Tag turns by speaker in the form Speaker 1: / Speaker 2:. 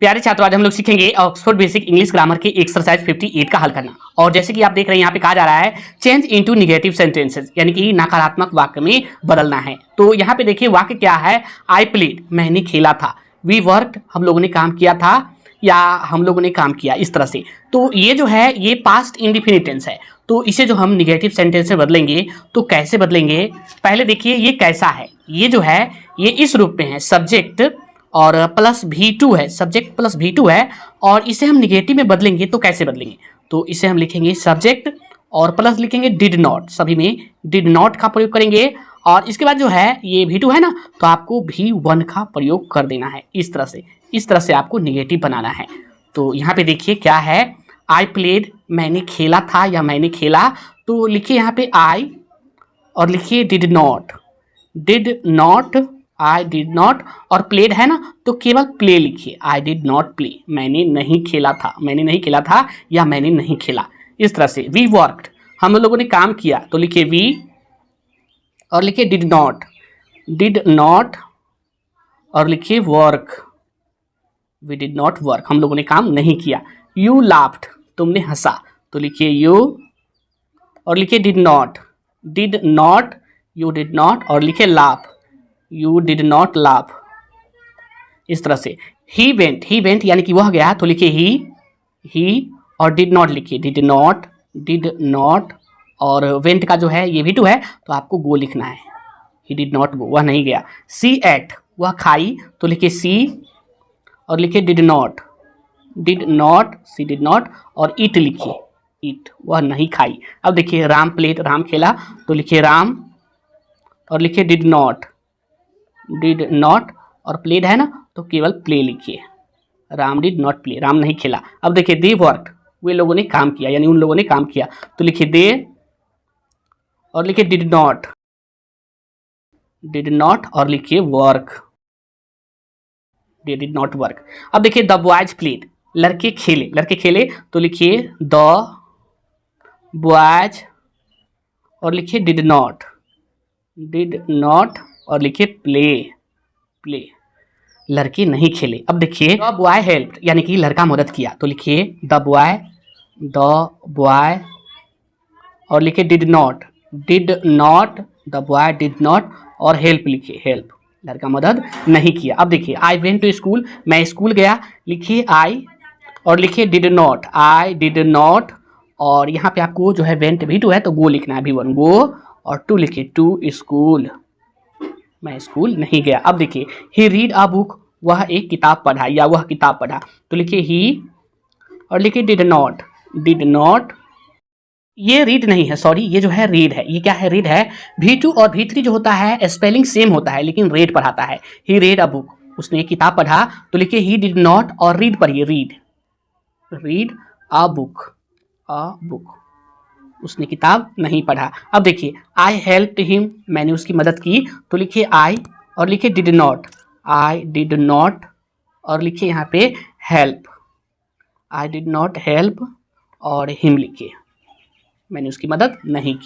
Speaker 1: प्यारे छात्रों, आज हम लोग सीखेंगे ऑक्सफोर्ड बेसिक इंग्लिश ग्रामर के एक्सरसाइज 58 का हल करना। और जैसे कि आप देख रहे हैं यहाँ पे कहा जा रहा है चेंज इनटू नेगेटिव सेंटेंसेस, यानी कि नकारात्मक वाक्य में बदलना है। तो यहाँ पे देखिए वाक्य क्या है, आई प्लेड मैंने खेला था, वी वर्कड हम लोगों ने काम किया था या हम लोगों ने काम किया, इस तरह से। तो ये जो है ये पास्ट इंडिफिनिट टेंस है, तो इसे जो हम निगेटिव सेंटेंस में बदलेंगे तो कैसे बदलेंगे, पहले देखिए ये कैसा है। ये जो है ये इस रूप में है, सब्जेक्ट और प्लस V2 है, सब्जेक्ट प्लस V2 है। और इसे हम निगेटिव में बदलेंगे तो कैसे बदलेंगे, तो इसे हम लिखेंगे सब्जेक्ट और प्लस लिखेंगे डिड नॉट, सभी में डिड नॉट का प्रयोग करेंगे। और इसके बाद जो है ये V2 है ना, तो आपको V1 का प्रयोग कर देना है। इस तरह से आपको निगेटिव बनाना है। तो यहाँ पे देखिए क्या है, आई प्लेड मैंने खेला था या मैंने खेला, तो लिखिए यहाँ पे आई और लिखिए did not I did not, और प्लेड है ना तो केवल प्ले लिखिए, आई डिड नॉट प्ले मैंने नहीं खेला था या मैंने नहीं खेला। इस तरह से वी वर्कड हम लोगों ने काम किया, तो लिखिए वी और लिखिए डिड नॉट और लिखिए work, we did not work हम लोगों ने काम नहीं किया। यू लाफ्ड तुमने हंसा, तो लिखिए यू और लिखिए did not you did not और लिखिए laugh, you did not laugh. इस तरह से ही वेंट यानी कि वह गया, तो लिखिए ही और डिड नॉट लिखिए डिड नॉट और वेंट का जो है ये V2 है, तो आपको गो लिखना है, ही डिड नॉट गो वह नहीं गया। सी एट वह खाई, तो लिखिए सी और लिखिए did not see did not और ईट लिखिए ईट वह नहीं खाई। अब देखिए राम प्लेड राम खेला, तो लिखिए राम और लिखिए डिड नॉट और प्लेड है ना तो केवल प्ले लिखिए, Ram did not play Ram नहीं खेला। अब देखिए दे वर्कड वे लोगों ने काम किया यानी उन लोगों ने काम किया, तो लिखिए दे और लिखिए डिड नॉट और लिखिए work, they did not work. अब देखिए द बॉयज प्लेड लड़के खेले, तो लिखिए द बॉयज और लिखिए डिड नॉट और लिखिए प्ले लड़के नहीं खेले। अब देखिए द बॉय हेल्प्ड यानी कि लड़का मदद किया, तो लिखिए द बॉय और लिखिए did not the boy did not और हेल्प लिखिए हेल्प लड़का मदद नहीं किया। अब देखिए आई वेंट टू स्कूल मैं स्कूल गया, लिखिए आई और लिखिए डिड नॉट और यहाँ पे आपको जो है वेंट V2 है तो गो लिखना है, V1 गो और टू लिखिए टू स्कूल मैं स्कूल नहीं गया। अब देखिए ही रीड अ बुक वह एक किताब पढ़ा या वह किताब पढ़ा, तो लिखिए ही और लिखिए डिड नॉट ये रीड नहीं है, सॉरी ये जो है रीड है। ये क्या है, रीड है। V2 और V3 जो होता है स्पेलिंग सेम होता है लेकिन रेड पढ़ाता है। ही रेड अ बुक उसने एक किताब पढ़ा, तो लिखिए ही डिड नॉट और रीड पढ़िए रीड अ बुक उसने किताब नहीं पढ़ा। अब देखिए आई हेल्प्ड हिम मैंने उसकी मदद की, तो लिखिए आई और लिखिए डिड नॉट और लिखिए यहाँ पे help, I did not help और हिम लिखिए मैंने उसकी मदद नहीं की।